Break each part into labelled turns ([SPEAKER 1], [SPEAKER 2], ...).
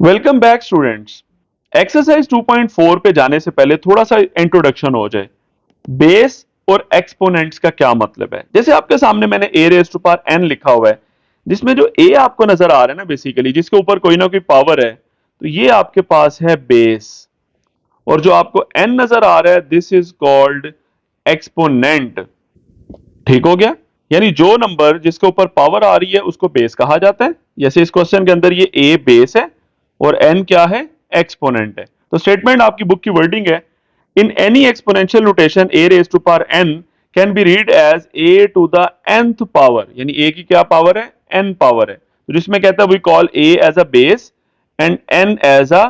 [SPEAKER 1] Welcome back students. Exercise 2.4 पे जाने से पहले थोड़ा सा इंट्रोडक्शन हो जाए। बेस और एक्सपोनेंट्स का क्या मतलब है। जैसे आपके सामने मैंने ए रेज टू पावर एन लिखा हुआ है, जिसमें जो ए आपको नजर आ रहा है ना, बेसिकली जिसके ऊपर कोई ना कोई पावर है, तो ये आपके पास है बेस। और जो आपको एन नजर आ रहा है, दिस इज कॉल्ड एक्सपोनेंट। ठीक हो गया। यानी जो नंबर जिसके ऊपर पावर आ रही है उसको बेस कहा जाता है। जैसे इस क्वेश्चन के अंदर ये ए बेस है और एन क्या है, एक्सपोनेंट है। तो स्टेटमेंट आपकी बुक की वर्डिंग है, in any exponential notation a raise to power n can be read as a to the nth power. यानी ए की क्या पावर है, एन पावर है। तो जिसमें कहता है we call a as a base and n as a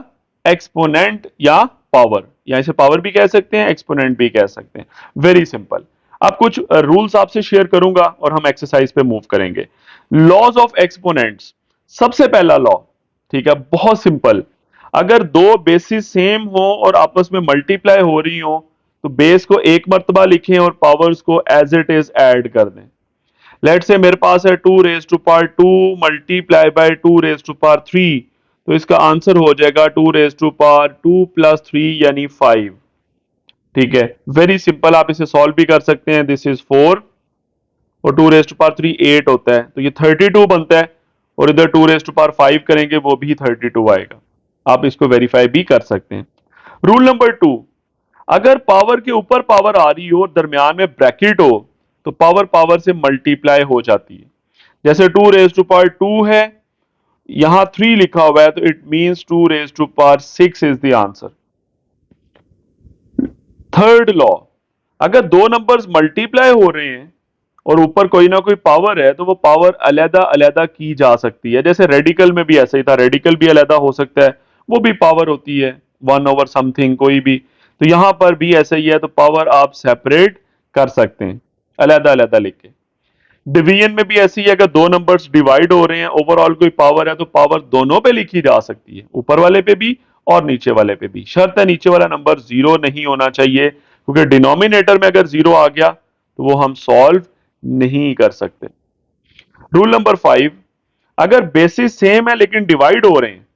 [SPEAKER 1] exponent या पावर, या इसे पावर भी कह सकते हैं, एक्सपोनेंट भी कह सकते हैं। Very simple. अब कुछ रूल्स आपसे शेयर करूंगा और हम एक्सरसाइज पे मूव करेंगे। Laws of exponents. सबसे पहला लॉ, ठीक है, बहुत सिंपल। अगर दो बेसिस सेम हो और आपस में मल्टीप्लाई हो रही हो, तो बेस को एक मर्तबा लिखें और पावर्स को एज इट इज ऐड कर दें। लेट से मेरे पास है 2 raise to power 2 multiply by 2 raise to power 3, तो इसका आंसर हो जाएगा 2 रेज टू पावर 2 प्लस 3 यानी 5। ठीक है, वेरी सिंपल। आप इसे सॉल्व भी कर सकते हैं। दिस इज 4 और 2 रेज टू पावर 3 8 होता है, तो ये 32 बनता है। और इधर 2 रेज टू पावर 5 करेंगे, वो भी 32 आएगा। आप इसको वेरीफाई भी कर सकते हैं। रूल नंबर 2, अगर पावर के ऊपर पावर आ रही हो और दरमियान में ब्रैकेट हो, तो पावर पावर से मल्टीप्लाई हो जाती है। जैसे 2 रेज टू पावर 2 है, यहां 3 लिखा हुआ है, तो it means 2 raise to power 6 is the answer. Third law, अगर दो नंबर्स मल्टीप्लाई हो रहे हैं और ऊपर कोई ना कोई पावर है, तो वो पावर अलहदा अलहदा की जा सकती है। जैसे रेडिकल में भी ऐसा ही था, रेडिकल भी अलहदा हो सकता है, वो भी पावर होती है, 1 ओवर समथिंग कोई भी। तो यहां पर भी ऐसा ही है, तो पावर आप सेपरेट कर सकते हैं अलहदा अलहदा लिख के। डिवीजन में भी ऐसी है, अगर दो नंबर्स डिवाइड हो रहे हैं, ओवरऑल कोई पावर है, तो पावर दोनों पे लिखी जा सकती है, ऊपर वाले पे भी और नीचे वाले पे भी। शर्त है नीचे वाला नंबर जीरो नहीं होना चाहिए, क्योंकि डिनोमिनेटर में अगर जीरो आ गया तो वो हम सॉल्व नहीं कर सकते। रूल नंबर 5, अगर बेसिस सेम है लेकिन डिवाइड हो रहे हैं,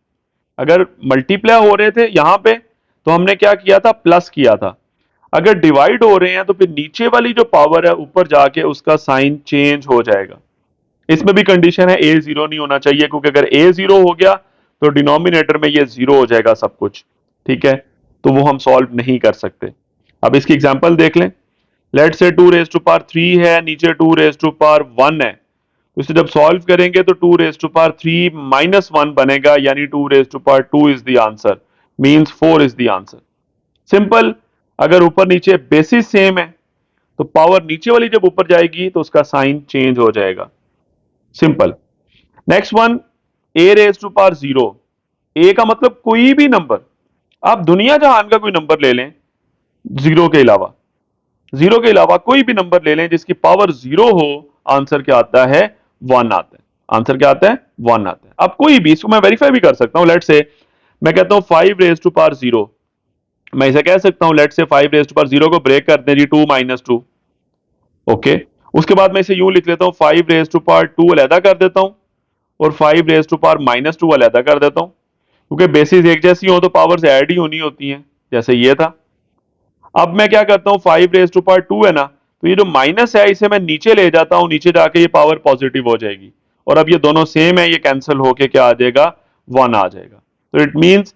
[SPEAKER 1] अगर मल्टीप्लाई हो रहे थे यहां पे, तो हमने क्या किया था, प्लस किया था। अगर डिवाइड हो रहे हैं, तो फिर नीचे वाली जो पावर है ऊपर जाके उसका साइन चेंज हो जाएगा। इसमें भी कंडीशन है, ए जीरो नहीं होना चाहिए, क्योंकि अगर ए जीरो हो गया तो डिनोमिनेटर में ये जीरो हो जाएगा सब कुछ। ठीक है, तो वो हम सॉल्व नहीं कर सकते। अब इसकी एग्जांपल देख लें। लेट से 2 रेज टू पावर 3 है, नीचे 2 रेज टू पावर 1 है, तो इसे जब सॉल्व करेंगे तो 2 रेज टू पावर 3 माइनस 1 बनेगा, यानी 2 raise to power 2 is the answer, means 4 is the answer. Simple. अगर ऊपर नीचे बेसिस सेम है, तो पावर नीचे वाली जब ऊपर जाएगी तो उसका साइन चेंज हो जाएगा। Simple. Next one, a raise to power 0। A का मतलब कोई भी नंबर, आप दुनिया जहान का कोई नंबर ले लें, जीरो के अलावा, जीरो के अलावा कोई भी नंबर ले लें जिसकी पावर जीरो हो, आंसर क्या आता है, 1 आता है। आंसर क्या आता है, 1 आता है। अब कोई भी, इसको मैं वेरीफाई भी कर सकता हूं। लेट से मैं कहता हूं 5 रेज टू पावर 0, मैं इसे कह सकता हूं, लेट से 5 रेज टू पावर 0 को ब्रेक कर दें जी, 2 माइनस 2। ओके, उसके बाद मैं इसे यूं लिख लेता हूं, 5 रेज टू पावर 2 अलहदा कर देता हूं और 5 रेज टू पावर माइनस 2 अलहदा कर देता हूं, क्योंकि बेसिस एक जैसी हो तो पावर्स ऐड ही होनी होती हैं, जैसे ये था। अब मैं क्या करता हूं, 5 रेज टू पावर 2 है ना, तो ये जो माइनस है इसे मैं नीचे ले जाता हूं, नीचे जाके ये पावर पॉजिटिव हो जाएगी। और अब ये दोनों सेम है, ये कैंसिल होके क्या आ जाएगा, 1 आ जाएगा। तो इट मींस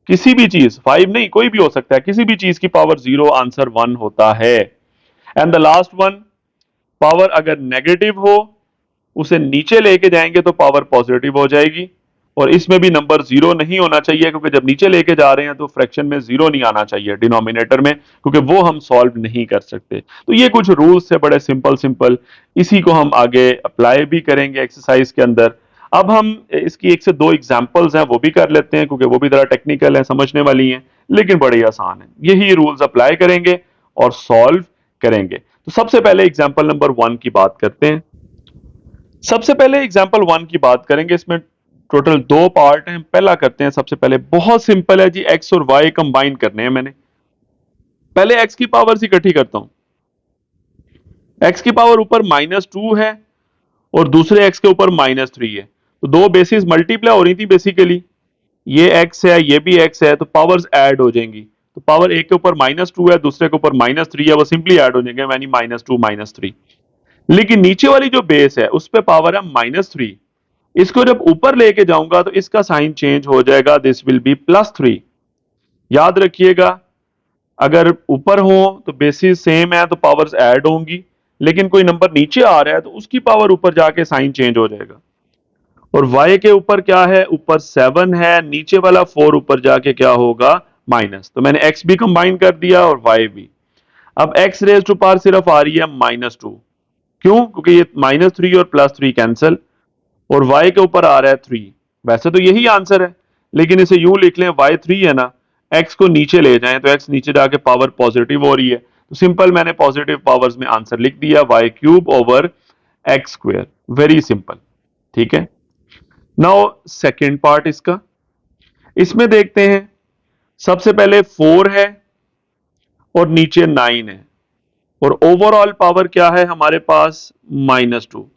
[SPEAKER 1] किसी भी चीज, 5 नहीं कोई भी हो सकता है, किसी भी चीज की पावर 0 आंसर 1 होता है। And the last one, power अगर नेगेटिव हो, उसे नीचे लेके जाएंगे तो पावर पॉजिटिव हो जाएगी। और इसमें भी नंबर जीरो नहीं होना चाहिए, क्योंकि जब नीचे लेके जा रहे हैं तो फ्रैक्शन में जीरो नहीं आना चाहिए डिनोमिनेटर में, क्योंकि वो हम सॉल्व नहीं कर सकते। तो ये कुछ रूल्स है, बड़े सिंपल सिंपल। इसी को हम आगे अप्लाई भी करेंगे एक्सरसाइज के अंदर। अब हम इसकी एक से दो एग्जांपल्स हैं वो भी कर लेते हैं, क्योंकि वो भी जरा टेक्निकल है, समझने वाली हैं, लेकिन बड़ी आसान है। यही रूल्स अप्लाई करेंगे और सॉल्व करेंगे। तो सबसे पहले एग्जांपल नंबर 1 की बात करते हैं। सबसे पहले एग्जाम्पल 1 की बात करेंगे। इसमें टोटल दो पार्ट हैं। पहला करते हैं, सबसे पहले बहुत सिंपल है जी, एक्स और वाई कंबाइन करने हैं मैंने। पहले एक्स की पावर इकट्ठी करता हूं। एक्स की पावर ऊपर -2 है और दूसरे एक्स के ऊपर -3 है, तो दो बेसिस मल्टीप्लाई हो रही थी बेसिकली। ये x है, ये भी x है, तो पावर्स ऐड हो जाएंगी। तो पावर एक के ऊपर -2 है, दूसरे के ऊपर -3 है, वो सिंपली ऐड हो जाएंगे, यानी -2 -3। लेकिन नीचे वाली जो बेस है उस पे पावर है -3। इसको जब ऊपर लेके जाऊंगा तो इसका साइन चेंज हो जाएगा, दिस विल बी +3। याद रखिएगा, अगर ऊपर हो तो बेसिस सेम है तो पावर्स ऐड होंगी, लेकिन कोई नंबर नीचे आ रहा है तो उसकी पावर ऊपर जाके साइन चेंज हो जाएगा। और y के ऊपर क्या है, ऊपर 7 है, नीचे वाला 4 ऊपर जाके क्या होगा, माइनस। तो मैंने x भी कंबाइन कर दिया और y भी। अब x रेज टू पावर सिर्फ आ रही है -2। क्यों? क्योंकि ये -3 और +3 कैंसिल, और y के ऊपर आ रहा है 3। वैसे तो यही आंसर है, लेकिन इसे यूं लिख लें, y 3 है ना, x को नीचे ले जाएं तो x नीचे जाके पावर पॉजिटिव हो रही है, तो सिंपल मैंने पॉजिटिव पावर्स में आंसर लिख दिया, y³ / x²। Very simple. ठीक है, नाउ सेकेंड पार्ट इसका, इसमें देखते हैं। सबसे पहले 4 है और नीचे 9 है, और ओवरऑल पावर क्या है हमारे पास, -2।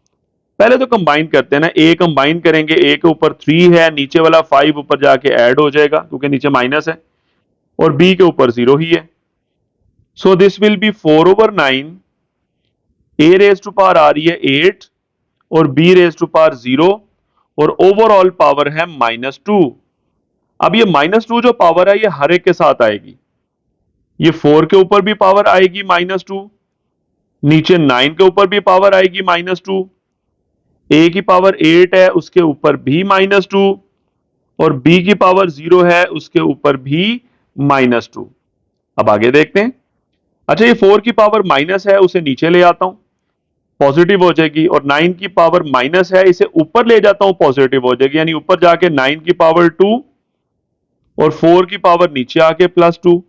[SPEAKER 1] पहले तो कंबाइन करते हैं ना, ए कंबाइन करेंगे, ए के ऊपर 3 है, नीचे वाला 5 ऊपर जाके ऐड हो जाएगा क्योंकि नीचे माइनस है, और बी के ऊपर 0 ही है। So this will be 4/9। A raise to power आ रही है 8 और बी रेज टू पावर 0, और ओवरऑल पावर है -2। अब ये -2 जो पावर है ये हर एक के साथ आएगी। ये 4 के ऊपर भी पावर आएगी -2, नीचे 9 के ऊपर भी पावर आएगी -2, ए की पावर 8 है उसके ऊपर भी -2, और बी की पावर 0 है उसके ऊपर भी -2। अब आगे देखते हैं। अच्छा, ये 4 की पावर माइनस है, उसे नीचे ले आता हूं, पॉजिटिव हो जाएगी, और 9 की पावर माइनस है, इसे ऊपर ले जाता हूं, पॉजिटिव हो जाएगी, यानी ऊपर जाके 9 की पावर 2 और 4 की पावर नीचे आके +2।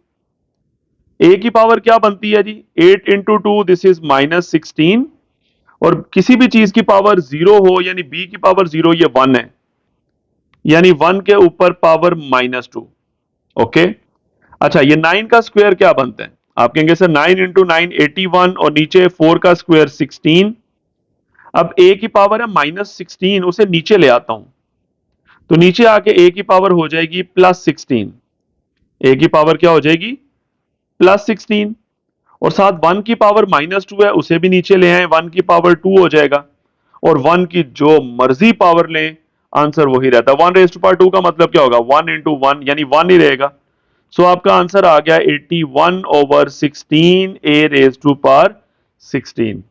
[SPEAKER 1] ए की पावर क्या बनती है जी, 8 इंटू 2, दिस इज -16। और किसी भी चीज की पावर 0 हो, यानी बी की पावर 0, ये 1 है, यानी 1 के ऊपर पावर -2। ओके। अच्छा, ये 9 का स्क्वायर क्या बनता है, आप कहेंगे सर 9 इंटू 9 81, और नीचे 4 का स्क्वायर 16। अब ए की पावर है -16, उसे नीचे ले आता हूं, तो नीचे आके ए की पावर हो जाएगी +16। ए की पावर क्या हो जाएगी, +16। और साथ 1 की पावर -2 है, उसे भी नीचे ले आए, 1 की पावर 2 हो जाएगा, और 1 की जो मर्जी पावर लें, आंसर वही रहता है। 1 रेज टू पावर 2 का मतलब क्या होगा, 1 इंटू 1 यानी 1 ही रहेगा। सो आपका आंसर आ गया 81/16 a raise to power 16।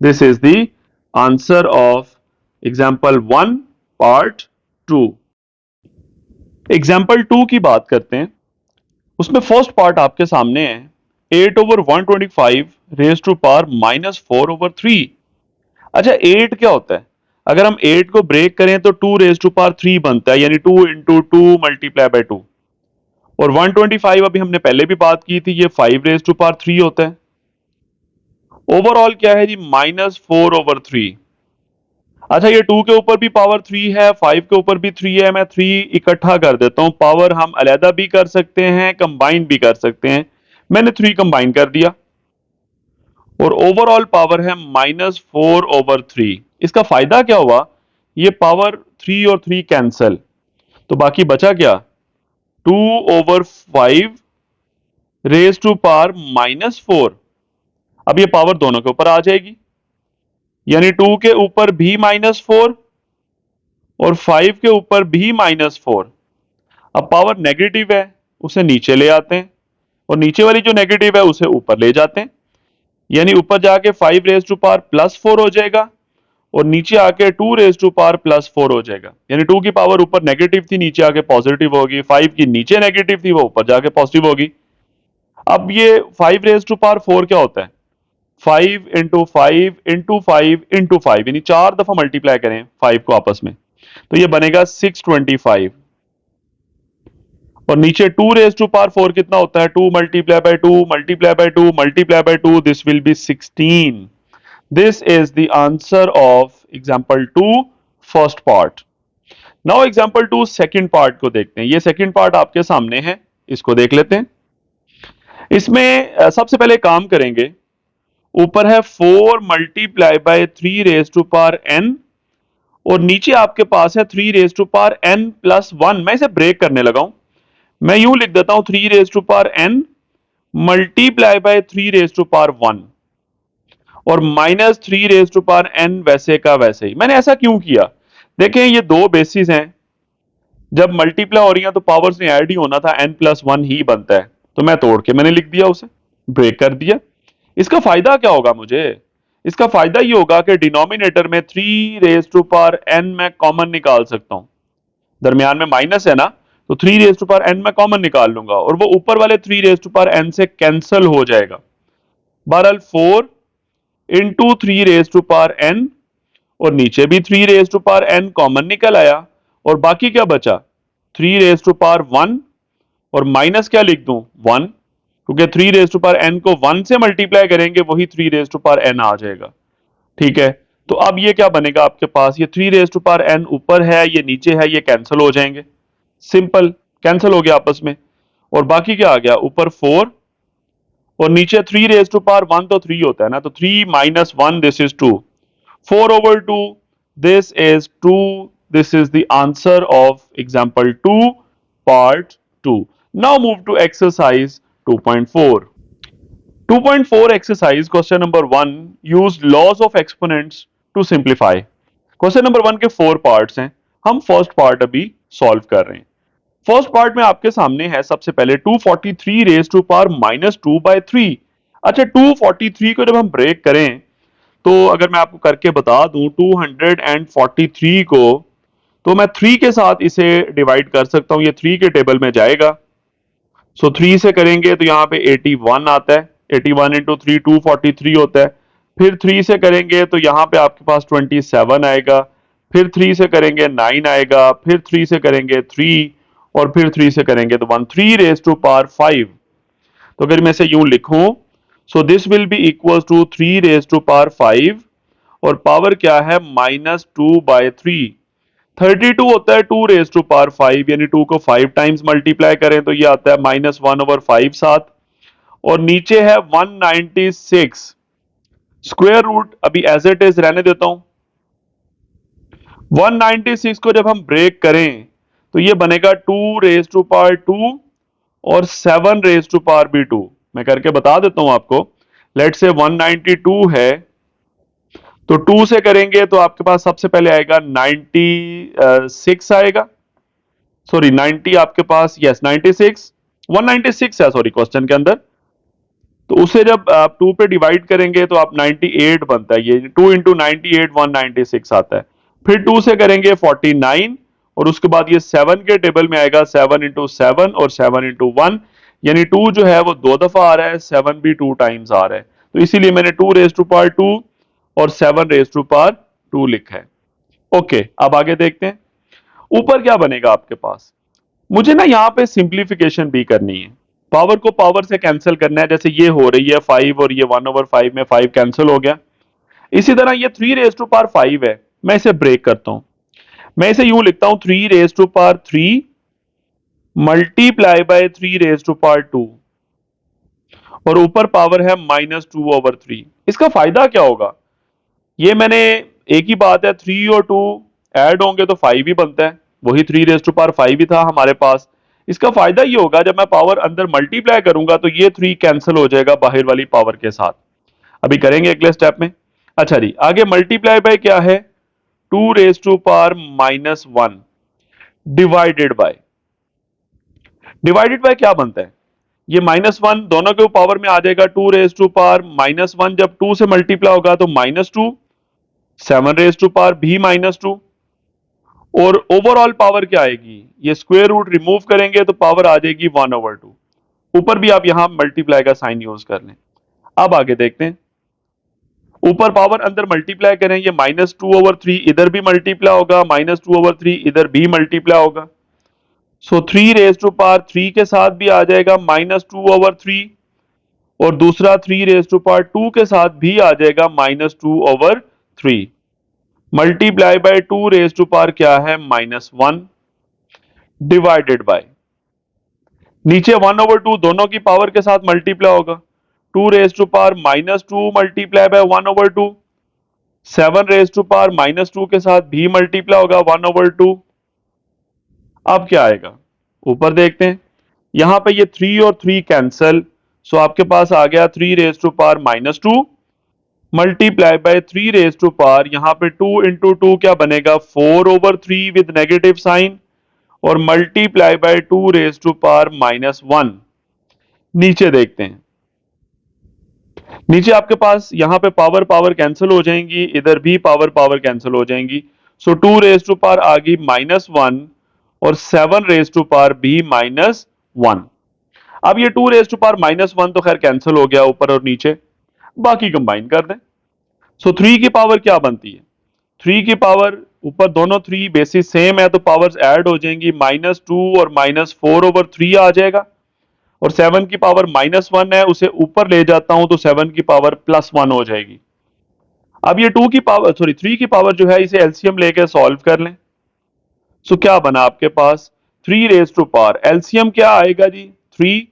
[SPEAKER 1] This is the answer of example 1 part 2। Example 2 की बात करते हैं। उसमें फर्स्ट पार्ट आपके सामने है, 8/125 रेज टू पावर -4/3। अच्छा, 8 क्या होता है, अगर हम 8 को ब्रेक करें तो 2 रेज टू पावर 3 बनता है, यानी 2 इंटू 2 मल्टीप्लाई बाय 2। और 125 अभी हमने पहले भी बात की थी, ये 5 रेज टू पावर 3 होता है। ओवरऑल क्या है जी, -4/3। अच्छा, ये 2 के ऊपर भी पावर 3 है, 5 के ऊपर भी 3 है, मैं 3 इकट्ठा कर देता हूं। पावर हम अलहदा भी कर सकते हैं, कंबाइन भी कर सकते हैं, मैंने 3 कंबाइन कर दिया, और ओवरऑल पावर है -4/3। इसका फायदा क्या हुआ, ये पावर 3 और 3 कैंसल, तो बाकी बचा क्या, 2/5 रेज टू पावर -4। अब ये पावर दोनों के ऊपर आ जाएगी, यानी 2 के ऊपर भी -4 और 5 के ऊपर भी -4। अब पावर नेगेटिव है, उसे नीचे ले आते हैं, और नीचे वाली जो नेगेटिव है उसे ऊपर ले जाते हैं, यानी ऊपर जाके 5 रेज टू पावर +4 हो जाएगा, और नीचे आके 2 रेज टू पावर +4 हो जाएगा, यानी 2 की पावर ऊपर नेगेटिव थी, नीचे आके पॉजिटिव होगी, 5 की नीचे नेगेटिव थी, वो ऊपर जाके पॉजिटिव होगी। अब ये 5 रेज टू पावर 4 क्या होता है, 5 इंटू 5 इंटू 5 इंटू 5, यानी 4 दफा मल्टीप्लाई करें 5 को आपस में, तो ये बनेगा 625। और नीचे 2 रेज टू पावर 4 कितना होता है, 2 multiply by 2 multiply by 2 multiply by 2, this will B 16। This is the answer of example 2 first part. Now example 2 second part को देखते हैं। ये second part आपके सामने है, इसको देख लेते हैं। इसमें सबसे पहले काम करेंगे, ऊपर है 4 multiply by 3 raise to power n, और नीचे आपके पास है 3 raise to power n plus 1। मैं इसे ब्रेक करने लगा हूं, मैं यूं लिख देता हूं 3 raise to power n multiply by 3 raise to power 1 और minus 3 raise to power n वैसे का वैसे ही। मैंने ऐसा क्यों किया? देखें ये दो बेसिस हैं, जब मल्टीप्लाई हो रही है तो पावर्स में ऐड ही होना था, n प्लस 1 ही बनता है, तो मैं तोड़ के मैंने लिख दिया, उसे ब्रेक कर दिया। इसका फायदा क्या होगा मुझे? इसका फायदा ये होगा कि डिनोमिनेटर में 3 रेज टू पावर n मैं कॉमन निकाल सकता हूं, दरमियान में माइनस है ना, तो 3 रेज टू पावर n मैं कॉमन निकाल लूंगा और वो ऊपर वाले 3 रेज टू पावर n से कैंसिल हो जाएगा। बहरहाल 4 into 3 raise to power n और नीचे भी 3 raise to power n common निकल आया और बाकी क्या बचा? 3 रेज टू पावर 1 और माइनस क्या लिख दूं? 1, क्योंकि 3 रेज टू पावर n को 1 से मल्टीप्लाई करेंगे वही 3 रेज टू पावर n आ जाएगा। ठीक है, तो अब ये क्या बनेगा आपके पास? ये 3 रेज टू पावर n ऊपर है, ये नीचे है, ये कैंसिल हो जाएंगे, सिंपल कैंसिल हो गया आपस में। और बाकी क्या आ गया? ऊपर 4 और नीचे 3 रेज टू पावर 1 तो 3 होता है ना, तो 3 minus 1 this is 2, 4 over 2 this is 2, this is the answer of example 2 part 2. Now move to exercise 2.4. 2.4 exercise question number 1 use laws of exponents to simplify. Question number 1 के 4 parts हैं, हम first part अभी solve कर रहे हैं। First part में आपके सामने है सबसे पहले 243 raise to power minus 2 by 3। अच्छा, 243 को जब हम ब्रेक करें तो अगर मैं आपको करके बता दूं 243 को, तो मैं 3 के साथ इसे डिवाइड कर सकता हूं, ये 3 के टेबल में जाएगा। सो 3 से करेंगे तो यहां पे 81 आता है, 81 इंटू 3 243 होता है। फिर 3 से करेंगे तो यहां पे आपके पास 27 आएगा, फिर 3 से करेंगे 9 आएगा, फिर 3 से करेंगे 3 और फिर 3 से करेंगे तो 1, 3 रेज टू पावर 5। तो अगर मैं इसे यूं लिखूं, so this will be equal to 3 raise to power 5 और पावर क्या है? Minus 2 by 3। 32 होता है 2 रेज टू पावर 5, यानी 2 को 5 टाइम्स मल्टीप्लाई करें तो ये आता है माइनस 1 ओवर 5 साथ। और नीचे है 196, स्क्वायर रूट अभी एज इट इज रहने देता हूं। 196 को जब हम ब्रेक करें तो ये बनेगा 2 रेज टू पावर 2 और 7 रेज टू पावर भी 2। मैं करके बता देता हूं आपको। लेट से 192 है तो 2 से करेंगे तो आपके पास सबसे पहले आएगा 96 आएगा, सॉरी 90 आपके पास, यस 96, 196 है सॉरी क्वेश्चन के अंदर। तो उसे जब आप 2 पे डिवाइड करेंगे तो आप 98 बनता है, ये 2 इंटू 98 196 आता है। फिर 2 से करेंगे 49 और उसके बाद ये 7 के टेबल में आएगा, 7 इंटू 7 और 7 इंटू 1, यानी 2 जो है वो 2 दफा आ रहा है, 7 भी 2 टाइम्स आ रहा है, तो इसीलिए मैंने 2 रेज टू पावर 2 और 7 रेज टू पावर 2 लिखा है। ओके, अब आगे देखते हैं ऊपर क्या बनेगा आपके पास। मुझे ना यहाँ पे सिंप्लीफिकेशन भी करनी है, पावर को पावर से कैंसिल करना है, जैसे ये हो रही है 5 और ये 1 ओवर 5 में 5 कैंसिल हो गया। इसी तरह ये 3 रेज टू पावर 5 है, मैं इसे ब्रेक करता हूं, मैं इसे यूं लिखता हूं 3 raise to power 3 multiply by 3 raise to power 2 और ऊपर पावर है माइनस 2 ओवर 3। इसका फायदा क्या होगा? ये मैंने एक ही बात है, 3 और 2 ऐड होंगे तो 5 ही बनता है, वही 3 रेज टू पावर 5 ही था हमारे पास। इसका फायदा ये होगा जब मैं पावर अंदर मल्टीप्लाई करूंगा तो ये 3 कैंसिल हो जाएगा बाहर वाली पावर के साथ। अभी करेंगे अगले स्टेप में। अच्छा जी, आगे मल्टीप्लाई बाय क्या है? 2 raise to power minus 1 divided by, divided by क्या बनता है? ये माइनस 1 दोनों के पावर में आ जाएगा, 2 रेज टू पावर माइनस 1 जब 2 से मल्टीप्लाई होगा तो माइनस 2, 7 रेज टू पावर भी माइनस 2 और ओवरऑल पावर क्या आएगी? ये स्क्वायर रूट रिमूव करेंगे तो पावर आ जाएगी 1 ओवर 2। ऊपर भी आप यहां मल्टीप्लाई का साइन यूज कर लें। अब आगे देखते हैं, ऊपर पावर अंदर मल्टीप्लाई करें, ये माइनस 2 ओवर 3 इधर भी मल्टीप्लाई होगा, माइनस 2 ओवर 3 इधर भी मल्टीप्लाई होगा। सो 3 रेज टू पावर 3 के साथ भी आ जाएगा माइनस 2 ओवर 3 और दूसरा 3 रेज टू पावर 2 के साथ भी आ जाएगा minus 2 over 3 multiply by 2 raise to power क्या है? माइनस 1 डिवाइडेड बाय, नीचे 1 ओवर 2 दोनों की पावर के साथ मल्टीप्लाई होगा, 2 raise to power minus 2 multiply by 1 over 2, 7 raise to power -2 के साथ भी मल्टीप्लाई होगा 1/2। अब क्या आएगा, ऊपर देखते हैं, यहां पे ये 3 और 3 कैंसल, सो आपके पास आ गया 3 raise to power -2 multiply by 3 raise to power, यहां पे 2 इंटू 2 क्या बनेगा 4/3 विद नेगेटिव साइन, और multiply by 2 raise to power -1। नीचे देखते हैं, नीचे आपके पास यहां पे पावर पावर कैंसिल हो जाएंगी, इधर भी पावर पावर कैंसिल हो जाएंगी, सो 2 रेज टू पावर आ गई -1 और 7 रेज टू पावर भी -1। अब ये 2 रेज टू पावर -1 तो खैर कैंसिल हो गया ऊपर और नीचे, बाकी कंबाइन कर दें। सो 3 की पावर क्या बनती है, 3 की पावर, ऊपर दोनों 3 बेसिस सेम है तो पावर्स ऐड हो जाएंगी, -2 और -4/3 आ जाएगा, और 7 की पावर -1 है, उसे ऊपर ले जाता हूं तो 7 की पावर +1 हो जाएगी। अब ये 2 की पावर, सॉरी 3 की पावर जो है, इसे एलसीएम लेके सॉल्व कर लें। सो क्या बना आपके पास 3 रेज टू पावर, एलसीएम क्या आएगा जी 3,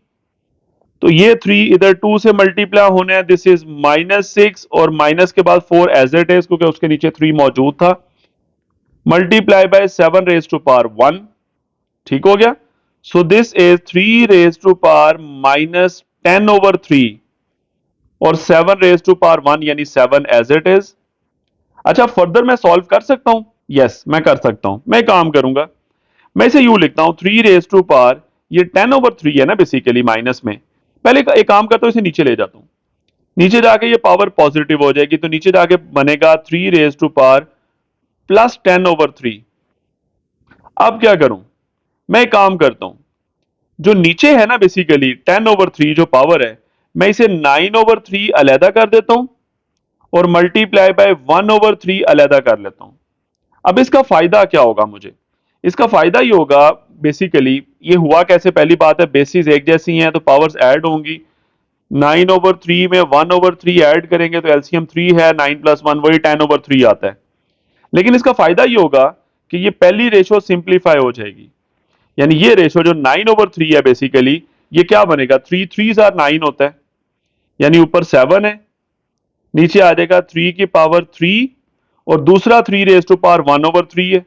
[SPEAKER 1] तो ये 3 इधर 2 से मल्टीप्लाई होने हैं, दिस इज -6 और माइनस के बाद 4 एज इट इज क्योंकि उसके नीचे 3 मौजूद था, multiply by 7 raise to power 1, ठीक हो गया। So this is 3 raise to power -10/3 और 7 रेज टू पावर 1 यानी 7 एज इट इज। अच्छा, फर्दर मैं सॉल्व कर सकता हूं, यस मैं कर सकता हूं। मैं काम करूंगा, मैं इसे यूं लिखता हूं 3 रेज टू पावर, ये 10/3 है ना बेसिकली माइनस में, पहले एक काम करता हूं, इसे नीचे ले जाता हूं, नीचे जाके ये पावर पॉजिटिव हो जाएगी, तो नीचे जाके बनेगा 3 रेज टू पावर +10/3। अब क्या करूं, मैं एक काम करता हूं, जो नीचे है ना बेसिकली 10/3 जो पावर है, मैं इसे 9/3 अलहदा कर देता हूं और मल्टीप्लाई बाय 1/3 अलहदा कर लेता हूं। अब इसका फायदा क्या होगा मुझे, इसका फायदा ये होगा, बेसिकली ये हुआ कैसे, पहली बात है बेसिस एक जैसी हैं तो पावर्स ऐड होंगी, 9/3 में 1/3 ऐड करेंगे तो एलसीएम 3 है, 9 + 1 वही 10/3 आता है। लेकिन इसका फायदा ये होगा कि ये पहली रेशो सिंप्लीफाई हो जाएगी, यानी ये रेशो जो 9/3 है बेसिकली, ये क्या बनेगा 3 3 9 होता है, यानी ऊपर 7 है, नीचे आ जाएगा 3 की पावर 3 और दूसरा 3 रेज टू पावर 1/3 है,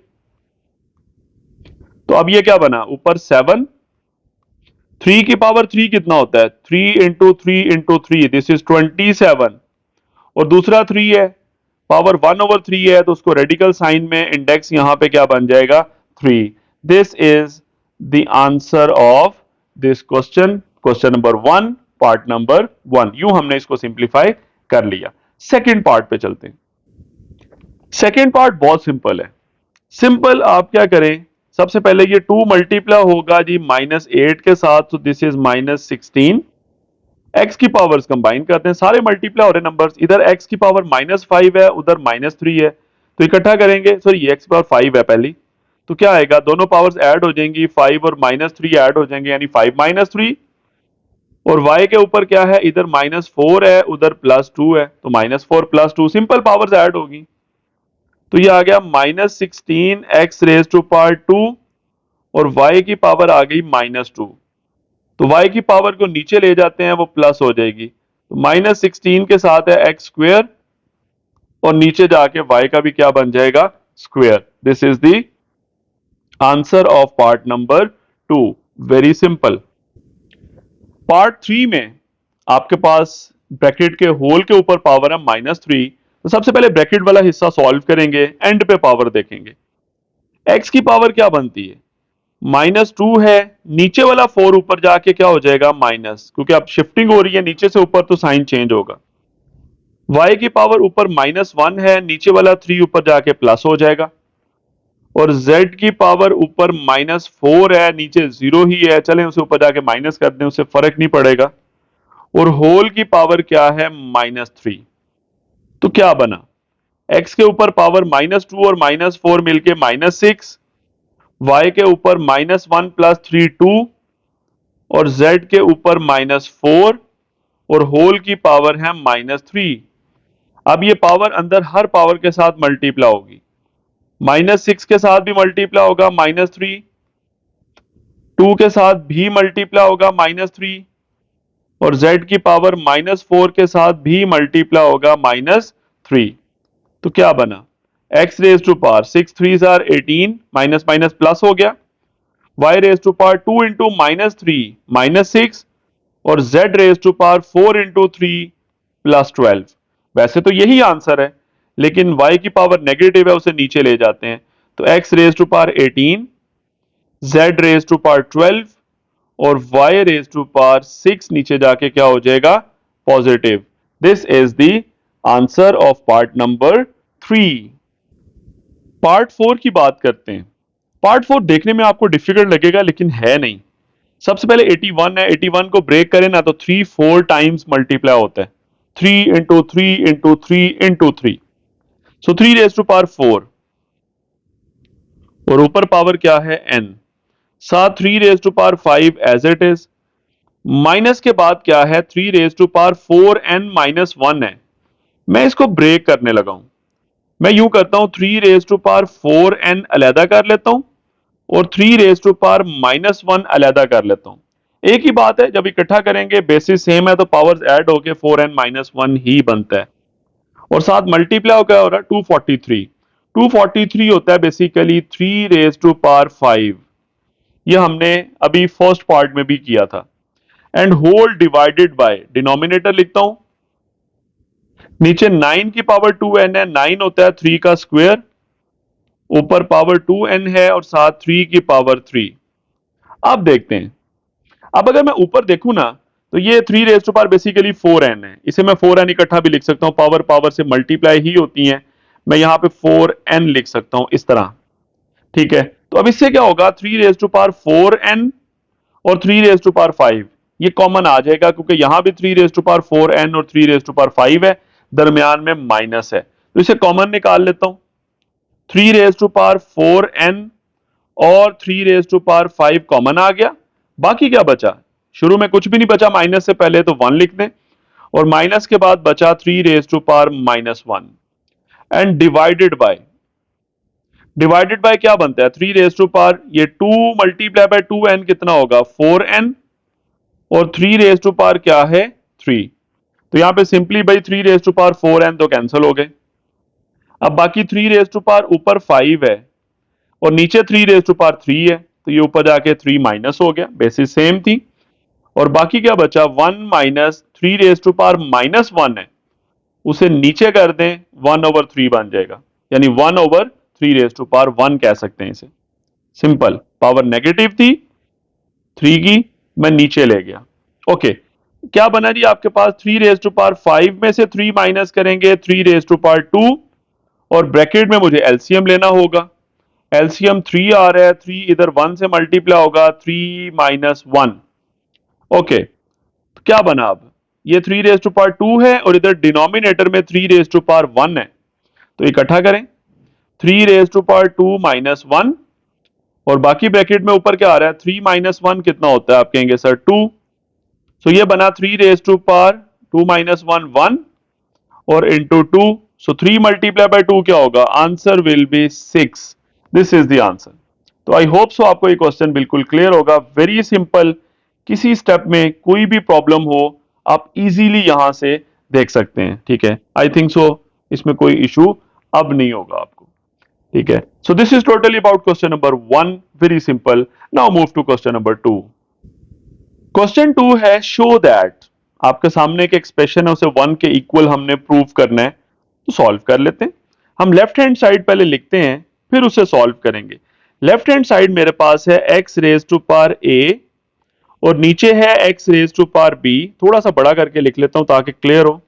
[SPEAKER 1] तो अब ये क्या बना, ऊपर 7, 3 की पावर 3 कितना होता है 3 इंटू 3 इंटू 3, दिस इज 27, और दूसरा 3 है, पावर 1/3 है तो उसको रेडिकल साइन में इंडेक्स यहां पे क्या बन जाएगा 3। This is the answer of this question, question number 1 part number 1। यूं हमने इसको सिंप्लीफाई कर लिया। सेकंड पार्ट पे चलते हैं। सेकंड पार्ट बहुत सिंपल है, सिंपल आप क्या करें, सबसे पहले ये 2 मल्टीप्लाई होगा जी -8 के साथ, तो दिस इज -16, एक्स की पावर्स कंबाइन करते हैं, सारे मल्टीप्लाई हो रहे नंबर्स, इधर एक्स की पावर -5 है, उधर -3 है, तो इकट्ठा करेंगे, सॉरी ये एक्स की पावर 5 है पहली, तो क्या आएगा, दोनों पावर्स ऐड हो जाएंगी, 5 और -3 ऐड हो जाएंगे, यानी 5 - 3, और y के ऊपर क्या है, इधर -4 है, उधर +2 है, तो -4 + 2 सिंपल पावर्स ऐड होगी, तो ये आ गया -16 एक्स रेज टू पावर 2 और y की पावर आ गई -2, तो y की पावर को नीचे ले जाते हैं, वो प्लस हो जाएगी, तो -16 के साथ है एक्स स्क्वेयर और नीचे जाके y का भी क्या बन जाएगा square. This is the answer of part number 2, very simple. Part 3 में आपके पास ब्रैकेट के होल के ऊपर पावर है -3, तो सबसे पहले ब्रैकेट वाला हिस्सा सॉल्व करेंगे, एंड पे पावर देखेंगे। x की पावर क्या बनती है -2 है, नीचे वाला 4 ऊपर जाके क्या हो जाएगा माइनस, क्योंकि अब शिफ्टिंग हो रही है नीचे से ऊपर तो साइन चेंज होगा। y की पावर ऊपर -1 है, नीचे वाला 3 ऊपर जाके प्लस हो जाएगा, और z की पावर ऊपर -4 है, नीचे 0 ही है, चलें उसे ऊपर जाके माइनस कर दें, उससे फर्क नहीं पड़ेगा, और होल की पावर क्या है -3। तो क्या बना, x के ऊपर पावर -2 और -4 मिलके -6, y के ऊपर -1 + 3 2, और z के ऊपर -4 और होल की पावर है -3। अब ये पावर अंदर हर पावर के साथ मल्टीप्लाई होगी, -6 के साथ भी मल्टीप्लाई होगा -3, 2 के साथ भी मल्टीप्लाई होगा -3, और z की पावर -4 के साथ भी मल्टीप्लाई होगा -3। तो क्या बना, x raise to power 6 3 minus minus plus हो गया, y raise to power 2 into -3 -6 और z raise to power 4 into 3 +12। वैसे तो यही आंसर है, लेकिन y की पावर नेगेटिव है, उसे नीचे ले जाते हैं। तो x raise to power 18, z raise to power 12 और y रेज टू पावर 6 नीचे जाके क्या हो जाएगा, positive. This is the answer of part number 3। Part 4 की बात करते हैं। पार्ट 4 देखने में आपको डिफिकल्ट लगेगा, लेकिन है नहीं। सबसे पहले 81 है, 81 को ब्रेक करें ना तो 3 4 टाइम्स मल्टीप्लाई होता है, 3 into 3 into 3 into 3, so 3 raise to power 4 और ऊपर पावर क्या है n, साथ 3 raise to power 5 as it is, minus के बाद क्या है 3 raise to power 4n minus 1 है। मैं इसको ब्रेक करने लगा हूं, मैं यूं करता हूं 3 रेज टू पावर 4n अलहदा कर लेता हूं और 3 रेज टू पावर -1 अलहदा कर लेता हूं। एक ही बात है, जब इकट्ठा करेंगे बेसिस सेम है तो पावर्स ऐड होके 4n -1 ही बनता है। और साथ मल्टीप्लाई क्या हो रहा है, 243, 243 होता है बेसिकली 3 रेज टू पावर 5। ये हमने अभी फर्स्ट पार्ट में भी किया था। And whole divided by, denominator लिखता हूं, नीचे 9 की पावर 2n है, 9 होता है 3 का स्क्वायर, ऊपर पावर 2n है और साथ 3 की पावर 3। अब देखते हैं, अब अगर मैं ऊपर देखूं ना तो ये 3 raise to power basically 4n है, इसे मैं 4n इकट्ठा भी लिख सकता हूं, पावर पावर से मल्टीप्लाई ही होती है। मैं यहां पे 4n लिख सकता हूं इस तरह, ठीक है। तो अब इससे क्या होगा, 3 रेज टू पावर 4n और 3 रेज टू पावर 5 ये कॉमन आ जाएगा, क्योंकि यहां भी 3 रेज टू पावर 4n और 3 रेज टू पावर 5 है, दरमियान में माइनस है, तो इसे कॉमन निकाल लेता हूं। 3 रेज टू पावर 4n और 3 रेज टू पावर 5 कॉमन आ गया, बाकी क्या बचा, शुरू में कुछ भी नहीं बचा, माइनस से पहले तो 1 लिख दें और माइनस के बाद बचा 3 raise to power -1 and divided by क्या बनता है, 3 रेज टू पावर, ये 2 मल्टीप्लाई बाय 2n कितना होगा 4n और 3 रेज टू पावर क्या है 3, तो यहां पे सिंपली भाई 3 रेज टू पावर 4n तो कैंसिल हो गए। अब बाकी 3 रेज टू पावर ऊपर 5 है और नीचे 3 रेज टू पावर 3 है, तो ये ऊपर जाके 3 माइनस हो गया, बेसिस सेम थी। और बाकी क्या बचा, 1 माइनस 3 रेज टू पावर -1 है, उसे नीचे कर दें 1/3 बन जाएगा, यानी 1/3 रेज टू पावर 1 कह सकते हैं इसे। सिंपल, पावर नेगेटिव थी 3 की, मैं नीचे ले गया। ओके, क्या बना जी आपके पास, 3 रेज टू पावर 5 में से 3 माइनस करेंगे 3 रेज टू पावर 2 और ब्रैकेट में मुझे एलसीएम लेना होगा। एलसीएम 3 आ रहा है, 3 इधर 1 से मल्टीप्लाई होगा, 3 -1। ओके, तो क्या बना, अब ये 3 रेज टू पावर 2 है और इधर डिनोमिनेटर में 3 रेज टू पावर 1 है, तो इकट्ठा करें 3 रेज टू पावर 2 -1 और बाकी ब्रैकेट में ऊपर क्या आ रहा है, 3 -1 कितना होता है, आप कहेंगे सर 2, सो ये बना 3 रेज टू पावर 2 -1 1 और इंटू 2, सो 3 मल्टीप्लाई बाय 2 क्या होगा, answer will be 6। This is the answer. तो आई होप सो आपको ये क्वेश्चन बिल्कुल क्लियर होगा, वेरी सिंपल, किसी स्टेप में कोई भी प्रॉब्लम हो आप इजीली यहां से देख सकते हैं, ठीक है। आई थिंक सो इसमें कोई इशू अब नहीं होगा आपको, ठीक है। So this is totally about question number 1, very simple. Now move to question number 2। Question 2 है शो दैट, आपके सामने एक एक्सप्रेशन है, उसे 1 के इक्वल हमने प्रूव करना है, तो सॉल्व कर लेते हैं। हम लेफ्ट हैंड साइड पहले लिखते हैं, फिर उसे सॉल्व करेंगे। लेफ्ट हैंड साइड मेरे पास है x raise to power a और नीचे है x raise to power b, थोड़ा सा बड़ा करके लिख लेता हूं ताकि क्लियर हो।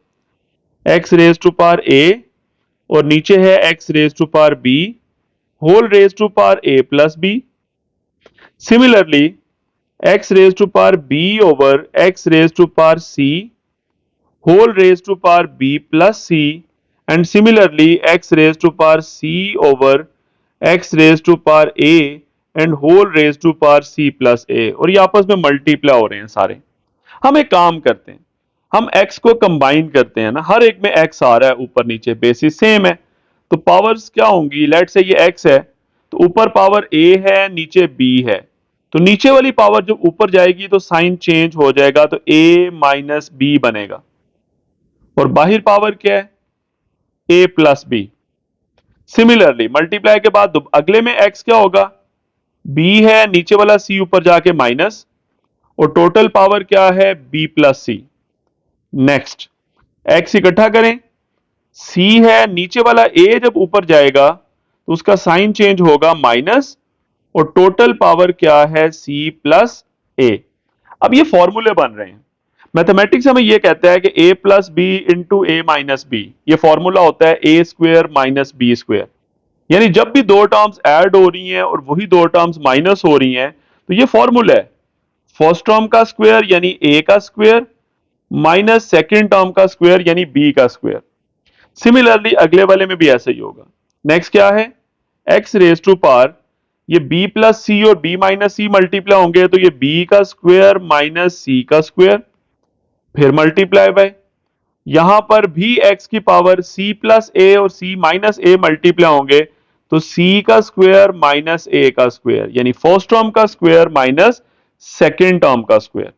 [SPEAKER 1] x raise to power a और नीचे है x raise to power b whole raise to power a plus b। Similarly x raised to power b over x raised to power c whole raised to power b plus c and similarly x raised to power c over x raised to power a and whole raised to power c plus a, और ये आपस में multiply हो रहे हैं सारे। हम एक काम करते हैं, हम x को कंबाइन करते हैं ना, हर एक में x आ रहा है ऊपर नीचे, बेसिस सेम है, तो पावर्स क्या होंगी, लेट से ये x है तो ऊपर पावर a है नीचे b है, तो नीचे वाली पावर जब ऊपर जाएगी तो साइन चेंज हो जाएगा, तो a माइनस बी बनेगा और बाहर पावर क्या है a plus b. Similarly multiply के बाद अगले में x क्या होगा, b है, नीचे वाला c ऊपर जाके माइनस, और टोटल पावर क्या है, b प्लस सी। नेक्स्ट x इकट्ठा करें, c है, नीचे वाला a जब ऊपर जाएगा तो उसका साइन चेंज होगा माइनस, और टोटल पावर क्या है, c प्लस ए। अब ये फॉर्मूले बन रहे हैं। मैथमेटिक्स हमें ये कहता है कि a plus b into a minus b, ये फॉर्मूला होता है a square minus b square. यानी जब भी दो टर्म्स ऐड हो रही हैं और वही दो टर्म्स माइनस हो रही हैं तो ये फॉर्मूला है, फर्स्ट टर्म का स्क्वायर यानी a का स्क्वायर माइनस सेकेंड टर्म का स्क्वायर यानी b का स्क्वायर। सिमिलरली अगले वाले में भी ऐसा ही होगा। नेक्स्ट क्या है, x रेज टू पावर, ये b प्लस सी और b माइनस सी मल्टीप्लाई होंगे तो ये b का स्क्वायर माइनस सी का स्क्वायर, फिर मल्टीप्लाई बाय, यहां पर भी x की पावर c प्लस ए और c माइनस ए मल्टीप्लाई होंगे तो c का स्क्वायर माइनस a का स्क्वायर, यानी फर्स्ट टर्म का स्क्वायर माइनस सेकेंड टर्म का स्क्वायर।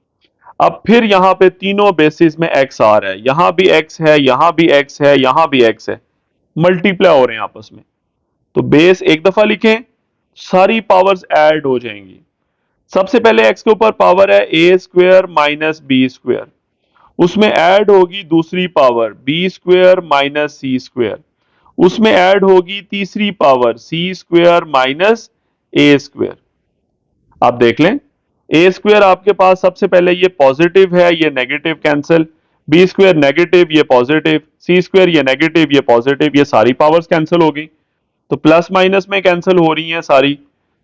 [SPEAKER 1] अब फिर यहां पे तीनों बेसिस में x आ रहा है, यहां भी x है, यहां भी x है, यहां भी x है, मल्टीप्लाई हो रहे हैं आपस में। तो बेस एक दफा लिखें, सारी पावर्स ऐड हो जाएंगी। सबसे पहले x के ऊपर पावर है ए स्क्वायर माइनस बी स्क्वायर, उसमें ऐड होगी दूसरी पावर बी स्क्वायर माइनस सी स्क्वायर, उसमें ऐड होगी तीसरी पावर सी स्क्वायर माइनस ए स्क्वायर। आप देख लें, ए स्क्वायर आपके पास सबसे पहले ये पॉजिटिव है, ये negative cancel, b square negative, ये पॉजिटिव, सी स्क्वायर ये नेगेटिव, ये पॉजिटिव, ये सारी पावर्स कैंसिल हो गई। तो प्लस माइनस में कैंसिल हो रही हैं सारी,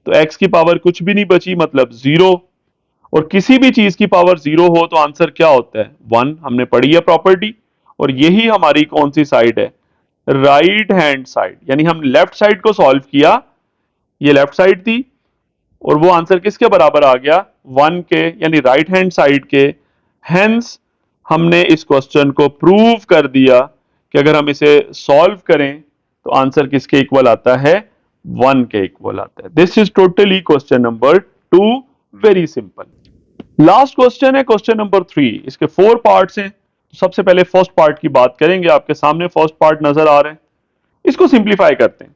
[SPEAKER 1] तो एक्स की पावर कुछ भी नहीं बची, मतलब जीरो। और किसी भी चीज की पावर जीरो हो तो आंसर क्या होता है, वन। हमने पढ़ी है प्रॉपर्टी, और यही हमारी कौन सी साइड है, राइट हैंड साइड। यानी हम लेफ्ट साइड को सॉल्व किया, ये लेफ्ट साइड थी, और वो आंसर किसके बराबर आ गया, वन के, यानी राइट हैंड साइड के। हेंस हमने इस क्वेश्चन को प्रूव कर दिया कि अगर हम इसे सॉल्व करें तो आंसर किसके इक्वल आता है, वन के इक्वल आता है। This is totally question number 2, very simple. Last question है क्वेश्चन नंबर 3, इसके 4 पार्ट्स हैं। तो सबसे पहले फर्स्ट पार्ट की बात करेंगे, आपके सामने फर्स्ट पार्ट नजर आ रहा है, इसको सिंप्लीफाई करते हैं।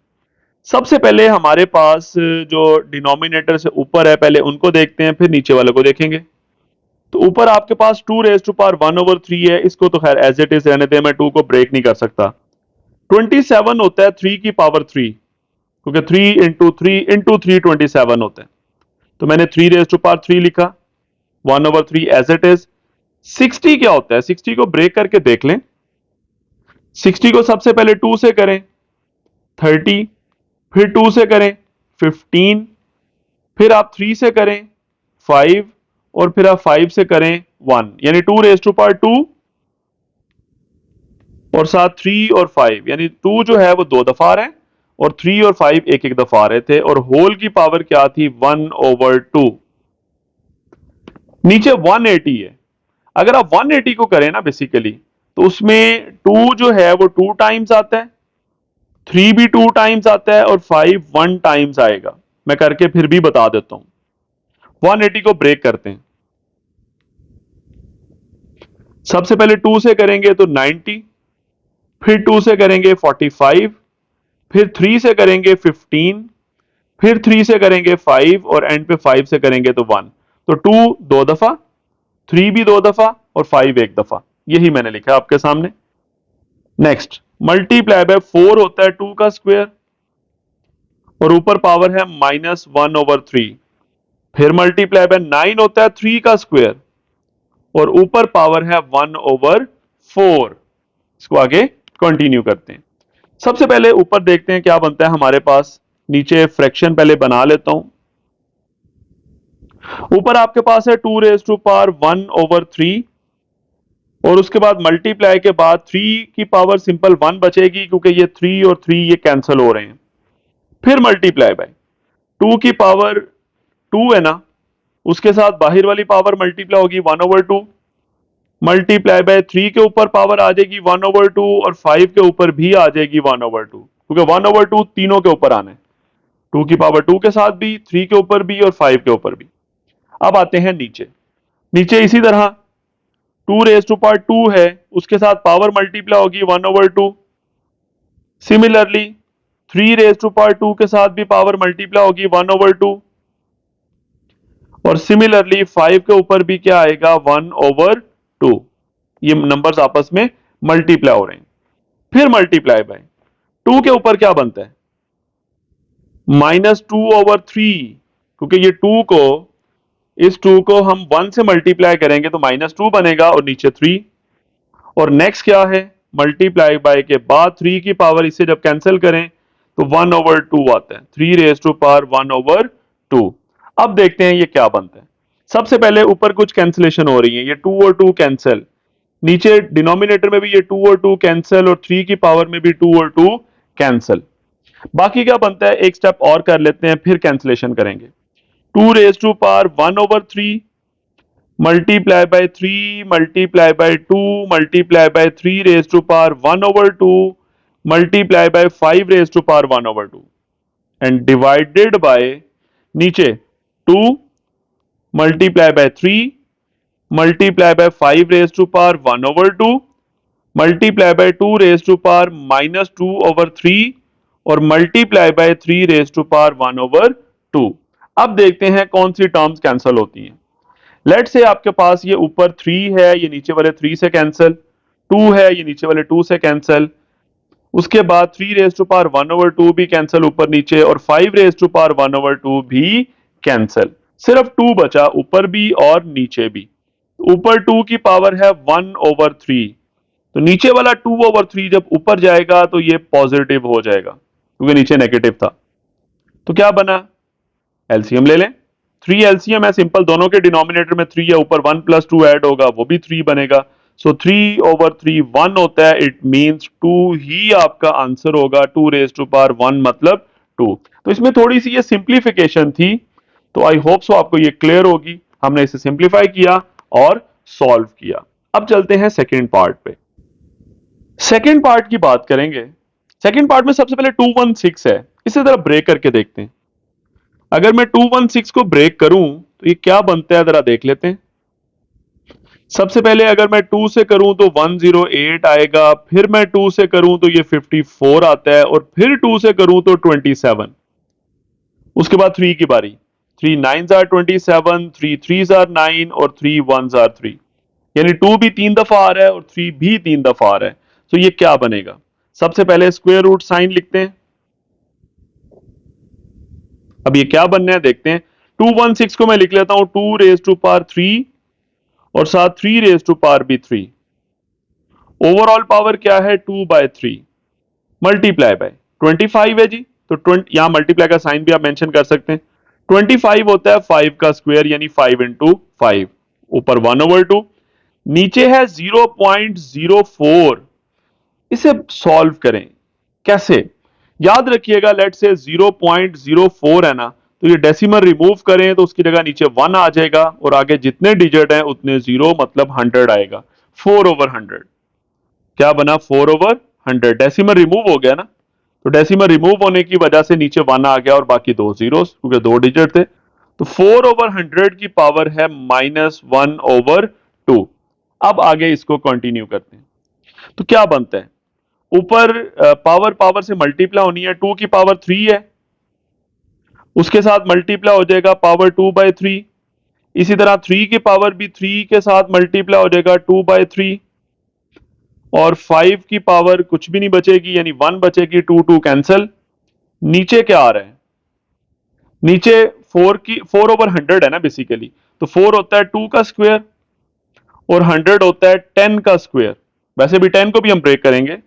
[SPEAKER 1] सबसे पहले हमारे पास जो डिनोमिनेटर से ऊपर है पहले उनको देखते हैं, फिर नीचे वाले को देखेंगे। तो ऊपर आपके पास 2 रेज टू पावर 1/3 है, इसको तो खैर एज इट इज रहने दे, मैं 2 को ब्रेक नहीं कर सकता। 27 होता है 3 की पावर 3, क्योंकि 3 इंटू 3 27 होता है। तो मैंने 3 रेज टू पावर 3 लिखा, 1/3 एज इट इज। 60 क्या होता है, 60 को ब्रेक करके देख लें। 60 को सबसे पहले 2 से करें 30, फिर 2 से करें 15, फिर आप 3 से करें 5, और फिर आप 5 से करें 1, यानी 2 रेज टू पावर 2 और साथ 3 और 5, यानी 2 जो है वो 2 दफा आ रहा है और 3 और 5 एक एक दफा आ रहे थे, और होल की पावर क्या थी, 1/2। नीचे 180 है, अगर आप 180 को करें ना बेसिकली, तो उसमें 2 जो है वो 2 टाइम्स आता है, 3 भी 2 टाइम्स आता है, और 5 1 टाइम्स आएगा। मैं करके फिर भी बता देता हूं। 180 को ब्रेक करते हैं, सबसे पहले 2 से करेंगे तो 90, फिर 2 से करेंगे 45, फिर 3 से करेंगे 15, फिर 3 से करेंगे 5, और एंड पे 5 से करेंगे तो 1। तो 2 2 दफा, 3 भी 2 दफा, और 5 एक दफा, यही मैंने लिखा आपके सामने। नेक्स्ट मल्टीप्लाई बाय 4 होता है 2 का स्क्वायर, और ऊपर पावर है -1/3, फिर मल्टीप्लाई बाय 9 होता है 3 का स्क्वायर, और ऊपर पावर है 1/4। इसको आगे कंटिन्यू करते हैं। सबसे पहले ऊपर देखते हैं क्या बनता है हमारे पास, नीचे फ्रैक्शन पहले बना लेता हूं। ऊपर आपके पास है 2 रेज टू पावर 1/3, और उसके बाद मल्टीप्लाई के बाद 3 की पावर सिंपल 1 बचेगी, क्योंकि ये 3 और 3 ये कैंसिल हो रहे हैं। फिर मल्टीप्लाई बाय 2 की पावर 2 है ना, उसके साथ बाहर वाली पावर मल्टीप्लाई होगी 1/2, मल्टीप्लाई बाय 3 के ऊपर पावर आ जाएगी 1/2, और 5 के ऊपर भी आ जाएगी 1/2, क्योंकि 1/2 तीनों के ऊपर आना है, 2 की पावर 2 के साथ भी, 3 के ऊपर भी, और 5 के ऊपर भी। अब आते हैं नीचे, नीचे इसी तरह 2 रेज टू पावर 2 है, उसके साथ पावर मल्टीप्लाई होगी 1/2। सिमिलरली 3 रेज टू पावर 2 के साथ भी पावर मल्टीप्लाई होगी 1/2, और सिमिलरली 5 के ऊपर भी क्या आएगा 1/2। ये नंबर्स आपस में मल्टीप्लाई हो रहे हैं। फिर मल्टीप्लाई बाय 2 के ऊपर क्या बनता है -2/3, क्योंकि ये 2 को, इस 2 को हम 1 से मल्टीप्लाई करेंगे तो -2 बनेगा और नीचे 3। और नेक्स्ट क्या है, मल्टीप्लाई बाय के बाद 3 की पावर इसे जब कैंसिल करें तो 1/2 आता है, 3 रेज टू पावर 1/2। अब देखते हैं ये क्या बनता है। सबसे पहले ऊपर कुछ कैंसिलेशन हो रही है, ये 2 और 2 कैंसिल, नीचे डिनोमिनेटर में भी ये 2 और 2 कैंसिल, और 3 की पावर में भी 2 और 2 कैंसिल। बाकी क्या बनता है, एक स्टेप और कर लेते हैं फिर कैंसिलेशन करेंगे। 2 raise to power 1/3 multiply by 3 multiply by 2 multiply by 3 raise to power 1/2 multiply by 5 raise to power 1/2 and divided by नीचे 2 multiply by 3 multiply by 5 raise to power 1/2 multiply by 2 raise to power -2/3 और multiply by 3 raise to power 1/2। अब देखते हैं कौन सी terms cancel होती हैं। Late से आपके पास ये ऊपर 3 है, ये नीचे वाले 3 से कैंसिल, 2 है, ये नीचे वाले 2 से कैंसिल, उसके बाद 3 रेज टू पावर 1/2 भी कैंसिल ऊपर नीचे, और 5 रेज टू पावर 1/2 भी कैंसिल। सिर्फ 2 बचा ऊपर भी और नीचे भी। ऊपर 2 की पावर है 1/3, तो नीचे वाला 2/3 जब ऊपर जाएगा तो ये पॉजिटिव हो जाएगा क्योंकि नीचे नेगेटिव था। तो क्या बना, एलसीएम ले लें। 3 एलसीएम है सिंपल, दोनों के डिनोमिनेटर में 3 है, ऊपर 1 + 2 ऐड होगा वो भी 3 बनेगा। सो 3/3 1 होता है, इट मींस 2 ही आपका आंसर होगा। 2 रेज टू पावर 1 मतलब 2। तो इसमें थोड़ी सी ये सिंप्लीफिकेशन थी, तो आई होप सो आपको ये क्लियर होगी। हमने इसे सिंप्लीफाई किया और सॉल्व किया। अब चलते हैं सेकेंड पार्ट पे। सेकेंड पार्ट की बात करेंगे। सेकेंड पार्ट में सबसे पहले 216 है, इसे जरा ब्रेक करके देखते हैं। अगर मैं 216 को ब्रेक करूं तो ये क्या बनता है जरा देख लेते हैं। सबसे पहले अगर मैं 2 से करूं तो 108 आएगा, फिर मैं 2 से करूं तो ये 54 आता है, और फिर 2 से करूं तो 27। उसके बाद 3 की बारी, 3 9s are 27, 3 3s are 9 और 3 1s are 3, यानी 2 भी 3 दफा आ रहा है और 3 भी 3 दफा आ रहा है। तो ये क्या बनेगा, सबसे पहले स्क्वायर रूट साइन लिखते हैं। अब ये क्या बनना है देखते हैं। 216 को मैं लिख लेता हूं 2 रेज टू पावर 3 और साथ 3 रेज टू पावर भी 3। ओवरऑल पावर क्या है 2/3 मल्टीप्लाई बाय 25 है जी, तो 20 यहां मल्टीप्लाई का साइन भी आप मेंशन कर सकते हैं। 25 होता है 5 का स्क्वायर यानी 5 × 5, ऊपर 1/2, नीचे है 0.04। इसे सॉल्व करें कैसे, याद रखिएगा लेट से 0.04 है ना, तो ये डेसिमल रिमूव करें तो उसकी जगह नीचे 1 आ जाएगा और आगे जितने डिजिट हैं उतने 0 मतलब 100 आएगा। 4/100 क्या बना, 4/100। डेसिमल रिमूव हो गया ना, तो डेसिमल रिमूव होने की वजह से नीचे 1 आ गया और बाकी 2 जीरोस क्योंकि 2 डिजिट थे। तो 4/100 की पावर है -1/2। अब आगे इसको कंटिन्यू करते हैं तो क्या बनता है, ऊपर पावर पावर से मल्टीप्लाई होनी है, 2 की पावर 3 है, उसके साथ मल्टीप्लाई हो जाएगा पावर 2/3। इसी तरह 3 की पावर भी 3 के साथ मल्टीप्लाई हो जाएगा 2/3, और 5 की पावर कुछ भी नहीं बचेगी यानी 1 बचेगी, 2 2 कैंसिल। नीचे क्या आ रहा है, नीचे 4/100 है ना बेसिकली, तो 4 होता है 2 का स्क्वायर और 100 होता है 10 का स्क्वायर। वैसे भी 10 को भी हम ब्रेक करेंगे,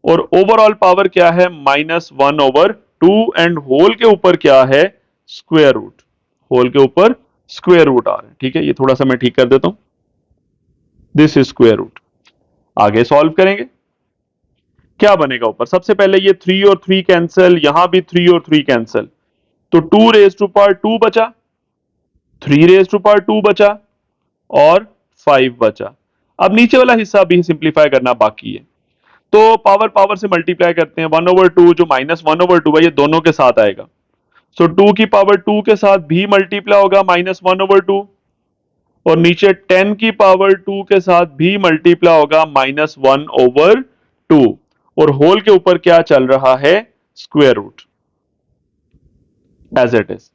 [SPEAKER 1] और ओवरऑल पावर क्या है -1/2 एंड होल के ऊपर क्या है स्क्वायर रूट, होल के ऊपर स्क्वायर रूट आ रहा है। ठीक है, ये थोड़ा सा मैं ठीक कर देता हूं, दिस इज स्क्वायर रूट। आगे सॉल्व करेंगे, क्या बनेगा ऊपर, सबसे पहले ये 3 और 3 कैंसिल, यहां भी 3 और 3 कैंसिल, तो 2 रेज टू पावर 2 बचा, 3 रेज टू पावर 2 बचा और 5 बचा। अब नीचे वाला हिस्सा भी सिंप्लीफाई करना बाकी है, तो पावर पावर से मल्टीप्लाई करते हैं। 1/2 जो -1/2 है ये दोनों के साथ आएगा, सो 2 की पावर 2 के साथ भी मल्टीप्लाई होगा -1/2, और नीचे 10 की पावर 2 के साथ भी मल्टीप्लाई होगा -1/2, और होल के ऊपर क्या चल रहा है square root as it is.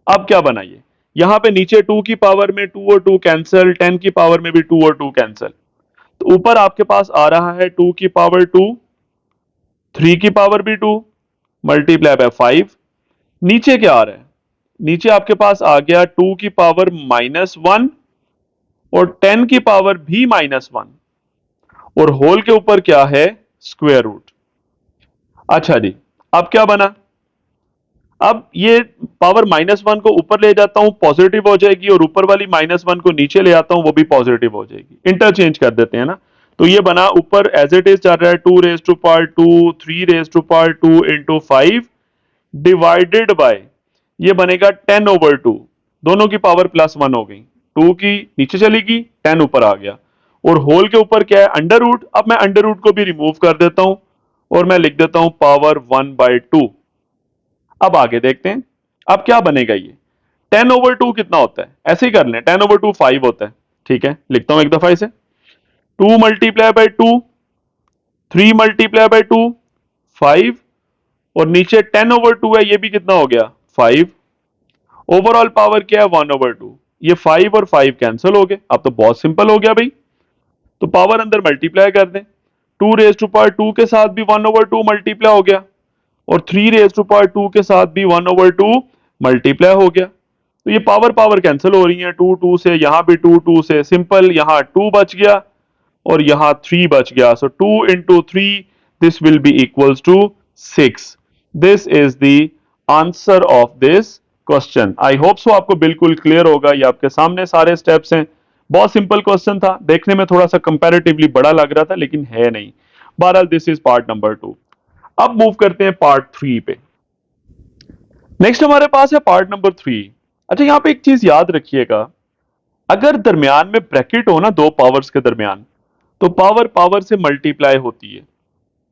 [SPEAKER 1] अब क्या बनाइए, यहां पे नीचे 2 की पावर में 2 और 2 कैंसिल, 10 की पावर में भी 2 और 2 कैंसिल, तो ऊपर आपके पास आ रहा है 2 की पावर 2, 3 की पावर भी 2, मल्टीप्लाई बाय 5। नीचे क्या आ रहा है, नीचे आपके पास आ गया 2 की पावर -1 और 10 की पावर भी -1, और होल के ऊपर क्या है, स्क्वायर रूट। अच्छा जी, अब क्या बना, अब ये पावर -1 को ऊपर ले जाता हूं, पॉजिटिव हो जाएगी, और ऊपर वाली -1 को नीचे ले आता हूं, वो भी पॉजिटिव हो जाएगी, इंटरचेंज कर देते हैं ना। तो ये बना, ऊपर एज इट इज चल रहा है 2 raise to power 2, 3 raise to power 2 into 5 divided by, ये बनेगा 10/2, दोनों की पावर +1 हो गई, 2 की नीचे चली गई, 10 ऊपर आ गया, और होल के ऊपर क्या है, अंडर रूट। अब मैं अंडर रूट को भी रिमूव कर देता हूं और मैं लिख देता हूं पावर 1/2। अब आगे देखते हैं, अब क्या बनेगा, ये 10/2 कितना होता है, ऐसे ही कर लें, 10/2 5 होता है। ठीक है, लिखता हूं एक दफा इसे, 2 मल्टीप्लाई बाय 2, 3 मल्टीप्लाई बाय 2 5, और नीचे 10/2 है, ये भी कितना हो गया 5। ओवरऑल पावर क्या है 1/2, ये 5 और 5 कैंसिल हो गए। अब तो बहुत सिंपल हो गया भाई, तो पावर अंदर मल्टीप्लाई कर दें, 2 रेज टू पावर 2 के साथ भी 1/2 मल्टीप्लाई हो गया, और 3 रेज टू पावर 2 के साथ भी 1/2 मल्टीप्लाई हो गया। तो ये पावर पावर कैंसिल हो रही है, 2 2 से, यहां भी 2 2 से, सिंपल, यहां 2 बच गया और यहां 3 बच गया। So 2 into 3, this will be equals to 6। This is the answer of this question. I hope so आपको बिल्कुल क्लियर होगा, ये आपके सामने सारे स्टेप्स हैं। बहुत सिंपल क्वेश्चन था, देखने में थोड़ा सा कंपैरेटिवली बड़ा लग रहा था, लेकिन है नहीं। बहरहाल दिस इज पार्ट नंबर 2। अब मूव करते हैं पार्ट 3 पे। नेक्स्ट हमारे पास है पार्ट नंबर 3। अच्छा, यहां पे एक चीज याद रखिएगा, अगर दरमियान में ब्रैकेट हो ना, दो पावर्स के दरमियान, तो पावर पावर से मल्टीप्लाई होती है।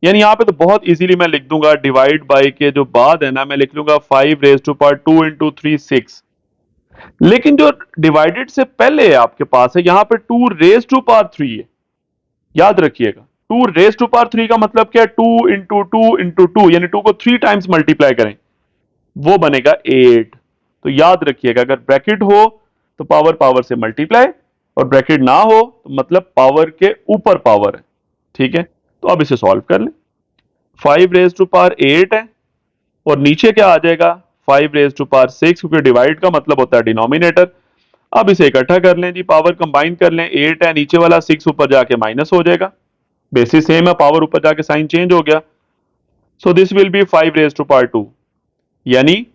[SPEAKER 1] यानी यहां पे तो बहुत इजीली मैं लिख दूंगा, डिवाइड बाय के जो बाद है ना, मैं लिख लूंगा 5 रेज टू पावर 2 इंटू 3 6। लेकिन जो डिवाइडेड से पहले है आपके पास है, यहां पे 2 रेज टू पावर 3 है। याद रखिएगा, 2 रेज टू पावर 3 का मतलब क्या है, 2 इंटू 2 इंटू 2, यानी 2 को 3 टाइम्स मल्टीप्लाई करें, वो बनेगा 8। तो याद रखिएगा, अगर ब्रैकेट हो तो पावर पावर से मल्टीप्लाई, और ब्रैकेट ना हो तो मतलब पावर के ऊपर पावर है। ठीक है, तो अब इसे सॉल्व कर लें। 5 रेज टू पावर 8 है, और नीचे क्या आ जाएगा 5 रेज टू पावर 6, क्योंकि डिवाइड का मतलब होता है डिनोमिनेटर। अब इसे इकट्ठा कर लें जी, पावर कंबाइन कर लें, 8 है, नीचे वाला 6 ऊपर जाके माइनस हो जाएगा, बेसिस सेम है, पावर ऊपर जाके साइन चेंज हो गया। So this will be 5 raise to power 2, यानी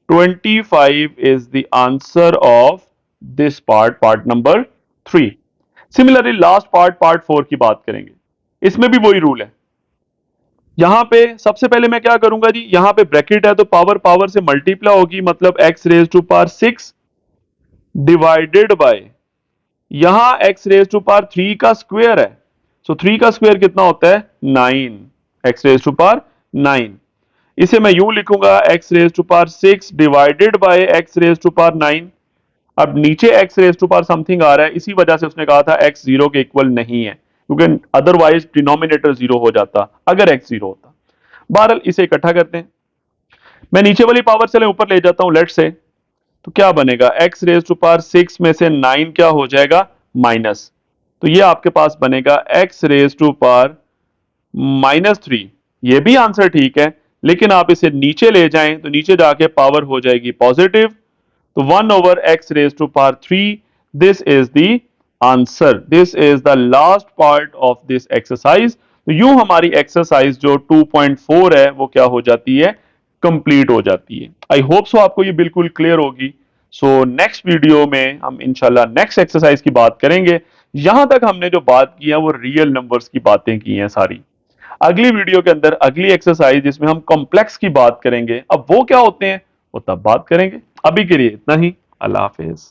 [SPEAKER 1] 25 is the answer of this part, part number 3। Similarly last part, part 4 की बात करेंगे। इसमें भी वही रूल है। यहां पे सबसे पहले मैं क्या करूंगा जी, यहां पे ब्रैकेट है तो पावर पावर से मल्टीप्लाई होगी, मतलब x raise to power 6 divided by, यहां x रेज टू पावर 3 का स्क्वायर है, सो 3 का स्क्वायर कितना होता है 9, x रेज टू पावर 9। इसे मैं यूं लिखूंगा, x raise to power 6 divided by x raise to power 9। अब नीचे x raise to power something आ रहा है, इसी वजह से उसने कहा था x 0 के इक्वल नहीं है, क्योंकि अदरवाइज डिनोमिनेटर 0 हो जाता अगर x 0 होता। बहरहाल इसे इकट्ठा करते हैं, मैं नीचे वाली पावर चले ऊपर ले जाता हूं, लेट से, तो क्या बनेगा, x रेज टू पावर 6 में से 9 क्या हो जाएगा माइनस, तो ये आपके पास बनेगा x रेज टू पावर -3। ये भी आंसर ठीक है, लेकिन आप इसे नीचे ले जाएं तो नीचे जाके पावर हो जाएगी पॉजिटिव, तो 1/x raised to power 3, this is the answer, this is the last part of this exercise। तो यूं हमारी एक्सरसाइज जो 2.4 है वो क्या हो जाती है, कंप्लीट हो जाती है। आई होप सो आपको ये बिल्कुल क्लियर होगी। सो नेक्स्ट वीडियो में हम इंशाल्लाह नेक्स्ट एक्सरसाइज की बात करेंगे। यहां तक हमने जो बात की है वो रियल नंबर्स की बातें की हैं सारी। अगली वीडियो के अंदर अगली एक्सरसाइज जिसमें हम कॉम्प्लेक्स की बात करेंगे, अब वो क्या होते हैं वो तब बात करेंगे। अभी के लिए इतना ही, अल्लाह हाफिज।